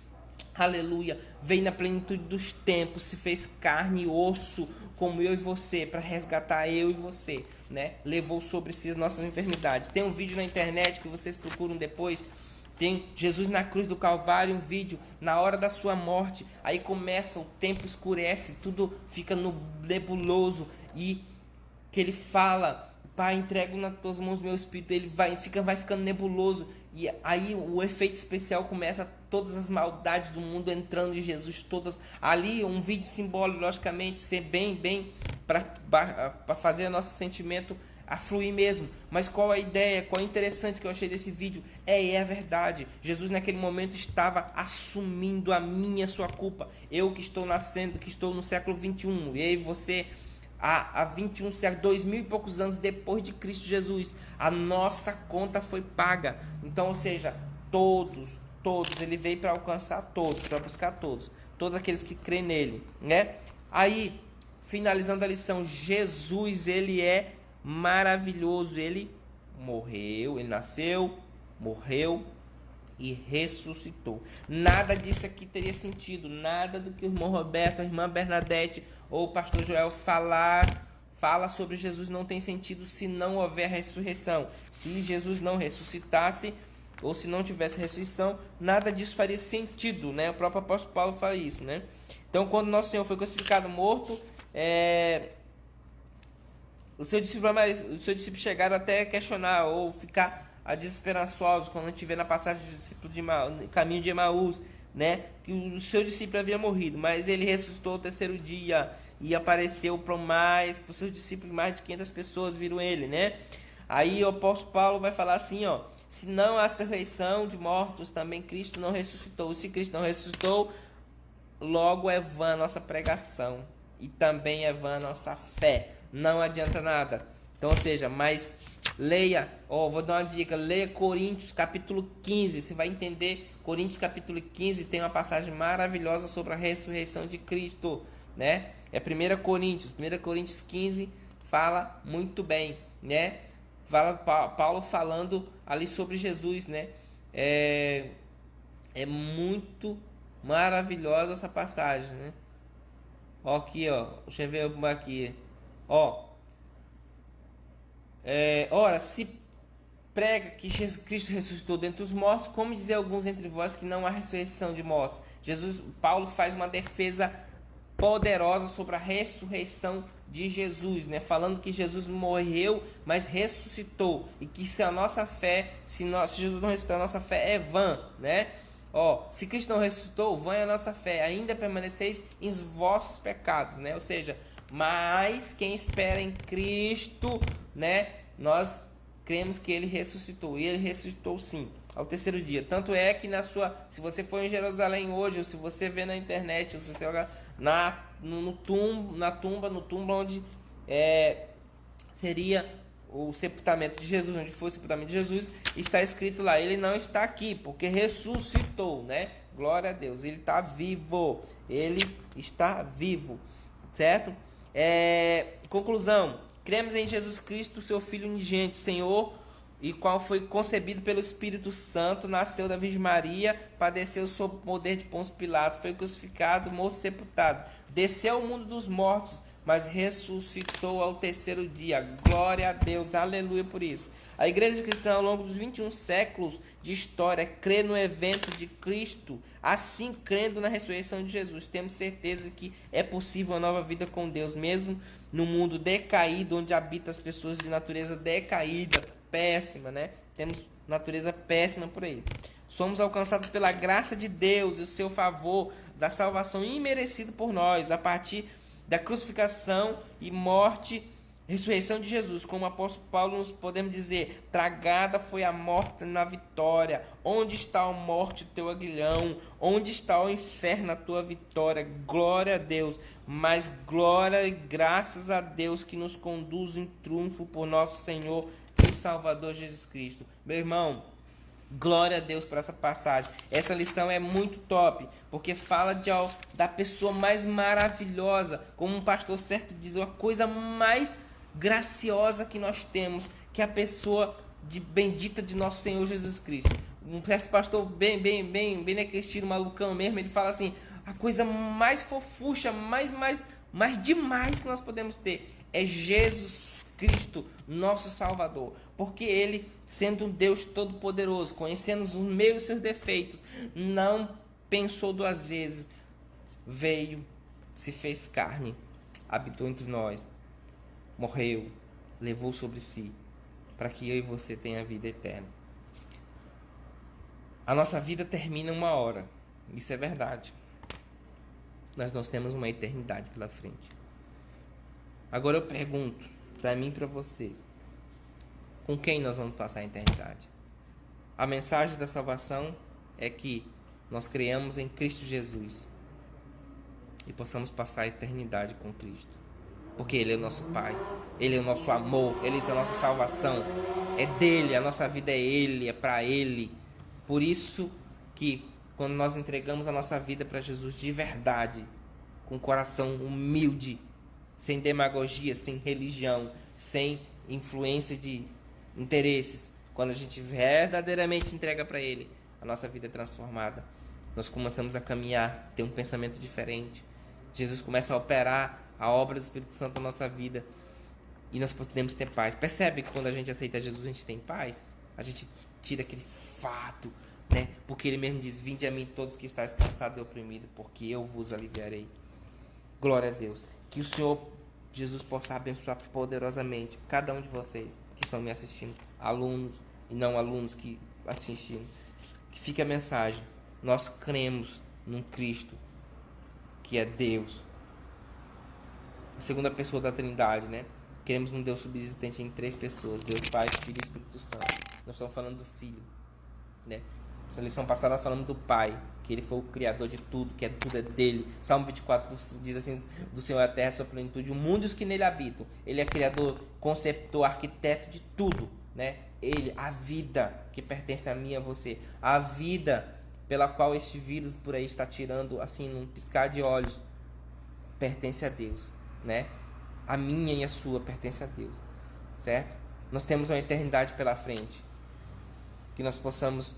aleluia, veio na plenitude dos tempos, se fez carne e osso como eu e você, para resgatar eu e você, né? Levou sobre si as nossas enfermidades. Tem um vídeo na internet que vocês procuram depois, tem Jesus na cruz do Calvário, um vídeo na hora da sua morte. Aí começa, o tempo escurece, tudo fica nebuloso, e que ele fala: Pai, entrego nas tuas mãos meu espírito. Ele vai ficando nebuloso, e aí o efeito especial começa, todas as maldades do mundo entrando em Jesus, todas ali. Um vídeo simbólico, logicamente, ser bem para fazer o nosso sentimento a fluir mesmo. Mas qual a ideia, qual é interessante que eu achei desse vídeo? É a verdade. Jesus naquele momento estava assumindo a minha, a sua culpa. Eu que estou nascendo, que estou no século 21, e aí você há 21 séculos, 2000 e poucos anos depois de Cristo Jesus, a nossa conta foi paga. Então, ou seja, todos, ele veio para alcançar todos, para buscar todos aqueles que creem nele, né? Aí, finalizando a lição, Jesus, ele é maravilhoso. Ele morreu, ele nasceu, morreu e ressuscitou. Nada disso aqui teria sentido, nada do que o irmão Roberto, a irmã Bernadette ou o pastor Joel fala sobre Jesus não tem sentido se não houver ressurreição. Se Jesus não ressuscitasse, ou se não tivesse ressurreição, nada disso faria sentido, né? O próprio apóstolo Paulo fala isso, né? Então, quando nosso Senhor foi crucificado, morto, os seus discípulos chegaram até a questionar ou ficar desesperançosos quando a gente vê na passagem do discípulo de caminho de Emaús, né? Que o seu discípulo havia morrido, mas ele ressuscitou no terceiro dia e apareceu para os seus discípulos, mais de 500 pessoas viram ele, né? Aí o apóstolo Paulo vai falar assim, ó: se não há ressurreição de mortos, também Cristo não ressuscitou. Se Cristo não ressuscitou, logo é vã a nossa pregação e também é vã a nossa fé. Não adianta nada. Então, ou seja, mas leia, vou dar uma dica, leia Coríntios capítulo 15, você vai entender. Coríntios capítulo 15 tem uma passagem maravilhosa sobre a ressurreição de Cristo, né? É 1 Coríntios 15 fala muito bem, né? Fala Paulo falando ali sobre Jesus, né? É muito maravilhosa essa passagem, né? Aqui, deixa eu ver aqui, ora, se prega que Jesus Cristo ressuscitou dentre os mortos, como dizer alguns entre vós que não há ressurreição de mortos? Paulo faz uma defesa poderosa sobre a ressurreição de Jesus, né? Falando que Jesus morreu, mas ressuscitou, e que se a nossa fé, se Jesus não ressuscitou, a nossa fé é vã, né? Se Cristo não ressuscitou, vã é a nossa fé, ainda permaneceis em vossos pecados, né? Ou seja, mas quem espera em Cristo, né? Nós cremos que ele ressuscitou, e ele ressuscitou sim, ao terceiro dia. Tanto é que se você for em Jerusalém hoje, ou se você vê na internet, ou se você olhar no tumba onde seria o sepultamento de Jesus, onde foi o sepultamento de Jesus, está escrito lá: ele não está aqui, porque ressuscitou, né? Glória a Deus, ele está vivo, certo? Conclusão: cremos em Jesus Cristo, seu Filho unigênito, Senhor, e qual foi concebido pelo Espírito Santo, nasceu da Virgem Maria, padeceu sob o poder de Pôncio Pilato, foi crucificado, morto e sepultado, desceu ao mundo dos mortos, mas ressuscitou ao terceiro dia. Glória a Deus, aleluia por isso. A igreja cristã, ao longo dos 21 séculos de história, crê no evento de Cristo. Assim, crendo na ressurreição de Jesus, temos certeza que é possível uma nova vida com Deus, mesmo no mundo decaído, onde habitam as pessoas de natureza decaída, péssima, né? Temos natureza péssima por aí. Somos alcançados pela graça de Deus e o seu favor da salvação imerecida por nós, a partir da crucificação e morte, ressurreição de Jesus. Como o apóstolo Paulo nos podemos dizer: tragada foi a morte na vitória. Onde está a morte, o teu aguilhão? Onde está o inferno, a tua vitória? Glória a Deus, mas glória e graças a Deus que nos conduz em triunfo por nosso Senhor e Salvador Jesus Cristo. Meu irmão, glória a Deus por essa passagem. Essa lição é muito top, porque fala da pessoa mais maravilhosa, como um pastor certo diz, a coisa mais graciosa que nós temos, que é a pessoa bendita de nosso Senhor Jesus Cristo. Um certo pastor bem cristino, malucão mesmo, ele fala assim: a coisa mais fofucha, mais demais que nós podemos ter é Jesus Cristo, nosso Salvador. Porque Ele, sendo um Deus todo-poderoso, conhecendo os meus e seus defeitos, não pensou duas vezes, veio, se fez carne, habitou entre nós, morreu, levou sobre si, para que eu e você tenha vida eterna. A nossa vida termina uma hora, isso é verdade, mas nós temos uma eternidade pela frente. Agora eu pergunto, para mim e para você, com quem nós vamos passar a eternidade? A mensagem da salvação é que nós creamos em Cristo Jesus e possamos passar a eternidade com Cristo. Porque Ele é o nosso Pai, Ele é o nosso amor, Ele é a nossa salvação. É dele, a nossa vida é Ele, é para Ele. Por isso que quando nós entregamos a nossa vida para Jesus de verdade, com um coração humilde, sem demagogia, sem religião, sem influência de interesses, quando a gente verdadeiramente entrega para Ele, a nossa vida é transformada. Nós começamos a caminhar, ter um pensamento diferente. Jesus começa a operar a obra do Espírito Santo na nossa vida e nós podemos ter paz. Percebe que quando a gente aceita Jesus, a gente tem paz? A gente tira aquele fardo, né? Porque Ele mesmo diz: vinde a mim todos que estáis cansados e oprimidos, porque eu vos aliviarei. Glória a Deus. Que o Senhor Jesus possa abençoar poderosamente cada um de vocês que estão me assistindo, alunos e não alunos que assistindo. Que fique a mensagem: nós cremos num Cristo que é Deus, a segunda pessoa da Trindade, né? Queremos um Deus subsistente em três pessoas: Deus Pai, Filho e Espírito Santo. Nós estamos falando do Filho, né? Essa lição passada falamos do Pai, que Ele foi o Criador de tudo, que tudo é dele. Salmo 24 diz assim: do Senhor é a terra, a sua plenitude, o mundo e os que nele habitam. Ele é Criador, conceptor, arquiteto de tudo, né? Ele, a vida que pertence a mim e a você, a vida pela qual este vírus por aí está tirando, assim, num piscar de olhos, pertence a Deus, né? A minha e a sua pertence a Deus, certo? Nós temos uma eternidade pela frente, que nós possamos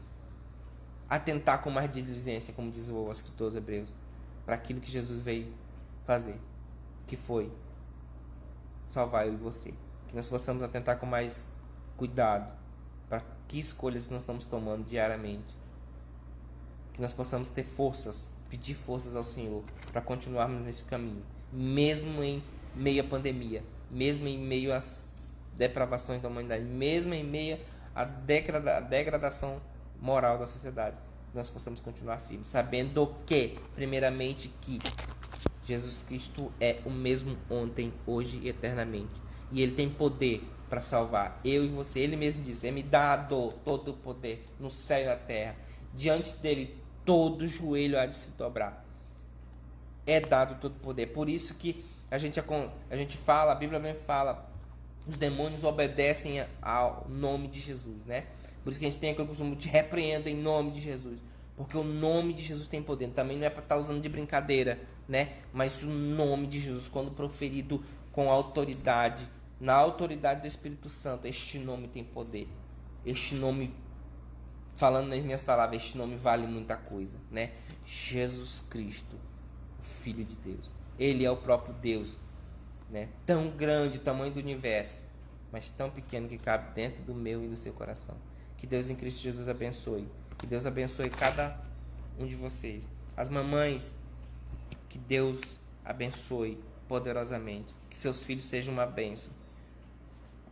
atentar com mais diligência, como diz o escritor dos Hebreus, para aquilo que Jesus veio fazer, que foi salvar eu e você. Que nós possamos atentar com mais cuidado para que escolhas nós estamos tomando diariamente. Que nós possamos ter forças, pedir forças ao Senhor para continuarmos nesse caminho, mesmo em meio à pandemia, mesmo em meio às depravações da humanidade, mesmo em meio à degradação moral da sociedade. Nós possamos continuar firmes, sabendo que, primeiramente, que Jesus Cristo é o mesmo ontem, hoje e eternamente, e Ele tem poder para salvar eu e você. Ele mesmo disse: é me dado todo o poder no céu e na terra. Diante dele todo joelho há de se dobrar. É dado todo o poder. Por isso que a gente fala, a Bíblia mesmo fala, os demônios obedecem ao nome de Jesus, né? Por isso que a gente tem aquele costume de repreender em nome de Jesus, porque o nome de Jesus tem poder. Também não é para estar usando de brincadeira, né? Mas o nome de Jesus, quando proferido com autoridade, na autoridade do Espírito Santo, este nome tem poder. Este nome, falando nas minhas palavras, este nome vale muita coisa, né? Jesus Cristo, o Filho de Deus. Ele é o próprio Deus, né? Tão grande, tamanho do universo, mas tão pequeno que cabe dentro do meu e do seu coração. Que Deus em Cristo Jesus abençoe. Que Deus abençoe cada um de vocês. As mamães, que Deus abençoe poderosamente. Que seus filhos sejam uma bênção.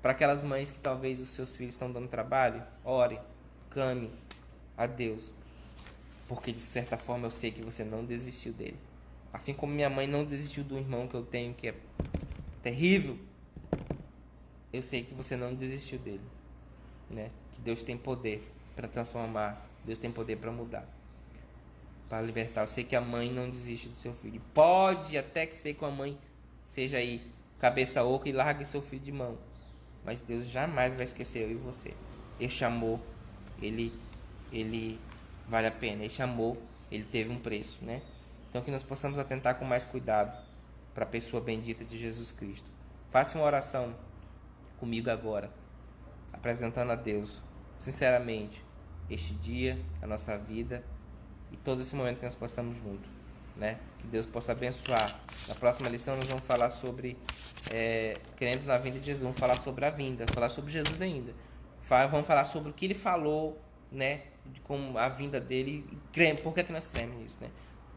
Para aquelas mães que talvez os seus filhos estão dando trabalho, ore, clame a Deus. porque de certa forma eu sei que você não desistiu dele. Assim como minha mãe não desistiu do irmão que eu tenho, que é terrível, eu sei que você não desistiu dele, né? Que Deus tem poder para transformar, Deus tem poder para mudar, para libertar. Eu sei que a mãe não desiste do seu filho. Pode até que ser que a mãe seja aí cabeça oca e largue seu filho de mão, mas Deus jamais vai esquecer eu e você. Este amor, ele vale a pena. Este amor, ele teve um preço, né? Então que nós possamos atentar com mais cuidado para a pessoa bendita de Jesus Cristo. Faça uma oração comigo agora, apresentando a Deus, sinceramente, este dia, a nossa vida e todo esse momento que nós passamos juntos, né? Que Deus possa abençoar. Na próxima lição nós vamos falar sobre, crendo na vinda de Jesus, vamos falar sobre a vinda, falar sobre Jesus ainda. Vamos falar sobre o que ele falou, né? De como a vinda dele, por que nós cremos nisso, né?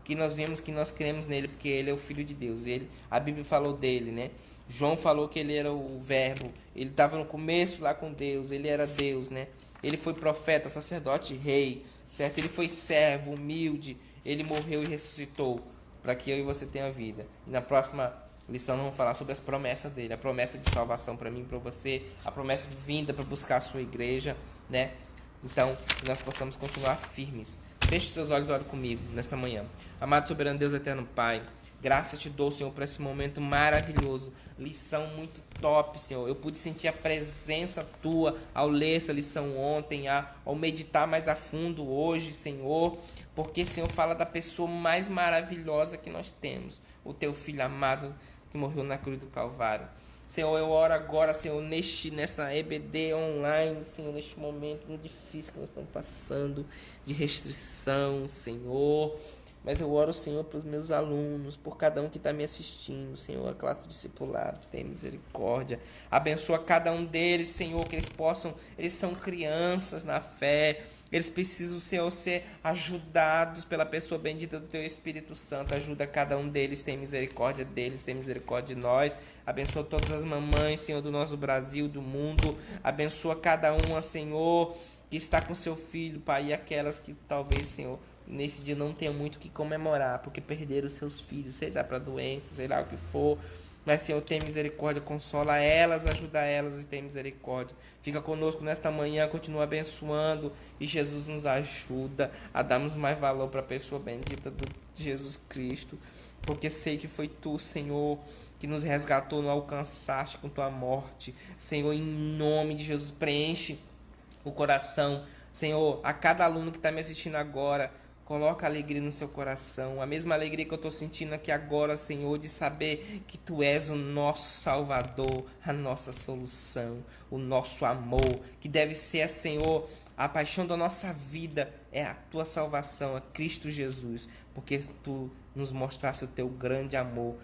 Que nós vemos que nós cremos nele porque ele é o Filho de Deus. A Bíblia falou dele, né? João falou que ele era o verbo, ele estava no começo lá com Deus, ele era Deus, né? Ele foi profeta, sacerdote, rei, certo? Ele foi servo, humilde, ele morreu e ressuscitou para que eu e você tenha vida. E na próxima lição nós vamos falar sobre as promessas dele, a promessa de salvação para mim e para você, a promessa de vinda para buscar a sua igreja, né? Então, que nós possamos continuar firmes. Feche seus olhos e ore comigo nesta manhã. Amado soberano Deus eterno Pai, graças te dou, Senhor, por esse momento maravilhoso. Lição muito top, Senhor. Eu pude sentir a presença tua ao ler essa lição ontem, ao meditar mais a fundo hoje, Senhor. Porque, Senhor, fala da pessoa mais maravilhosa que nós temos. O teu filho amado que morreu na cruz do Calvário. Senhor, eu oro agora, Senhor, nessa EBD online, Senhor, neste momento muito difícil que nós estamos passando, de restrição, Senhor. Mas eu oro, Senhor, para os meus alunos, por cada um que está me assistindo, Senhor, a classe do discipulado, tem misericórdia. Abençoa cada um deles, Senhor, que eles são crianças na fé. Eles precisam, Senhor, ser ajudados pela pessoa bendita do Teu Espírito Santo. Ajuda cada um deles, tem misericórdia deles, tem misericórdia de nós. Abençoa todas as mamães, Senhor, do nosso Brasil, do mundo. Abençoa cada uma, Senhor, que está com seu filho, Pai, e aquelas que talvez, Senhor, nesse dia não tenham muito o que comemorar, porque perderam seus filhos, seja para doença, sei lá o que for. Mas, Senhor, tem misericórdia, consola elas, ajuda elas e tem misericórdia. Fica conosco nesta manhã, continua abençoando e Jesus nos ajuda a darmos mais valor para a pessoa bendita de Jesus Cristo, porque sei que foi Tu, Senhor, que nos resgatou, não alcançaste com Tua morte. Senhor, em nome de Jesus, preenche o coração, Senhor, a cada aluno que está me assistindo agora. Coloca alegria no seu coração, a mesma alegria que eu estou sentindo aqui agora, Senhor, de saber que Tu és o nosso Salvador, a nossa solução, o nosso amor, que deve ser, Senhor, a paixão da nossa vida, é a Tua salvação, a Cristo Jesus, porque Tu nos mostraste o Teu grande amor,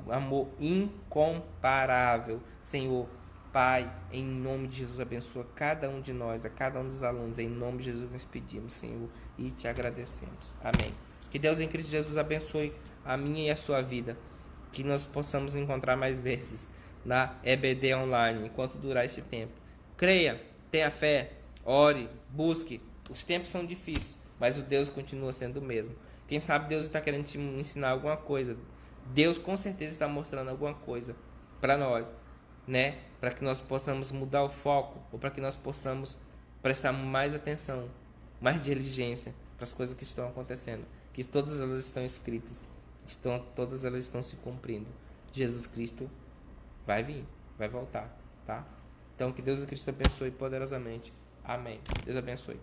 amor incomparável, Senhor. Pai, em nome de Jesus, abençoa cada um de nós, a cada um dos alunos. Em nome de Jesus nós pedimos, Senhor, e te agradecemos. Amém. Que Deus em Cristo Jesus abençoe a minha e a sua vida. Que nós possamos encontrar mais vezes na EBD online, enquanto durar este tempo. Creia, tenha fé, ore, busque. Os tempos são difíceis, mas o Deus continua sendo o mesmo. Quem sabe Deus está querendo te ensinar alguma coisa. Deus com certeza está mostrando alguma coisa para nós, né? Para que nós possamos mudar o foco, ou para que nós possamos prestar mais atenção, mais diligência para as coisas que estão acontecendo, que todas elas estão escritas, todas elas estão se cumprindo. Jesus Cristo vai vir, vai voltar, tá? Então que Deus e Cristo abençoe poderosamente. Amém. Deus abençoe.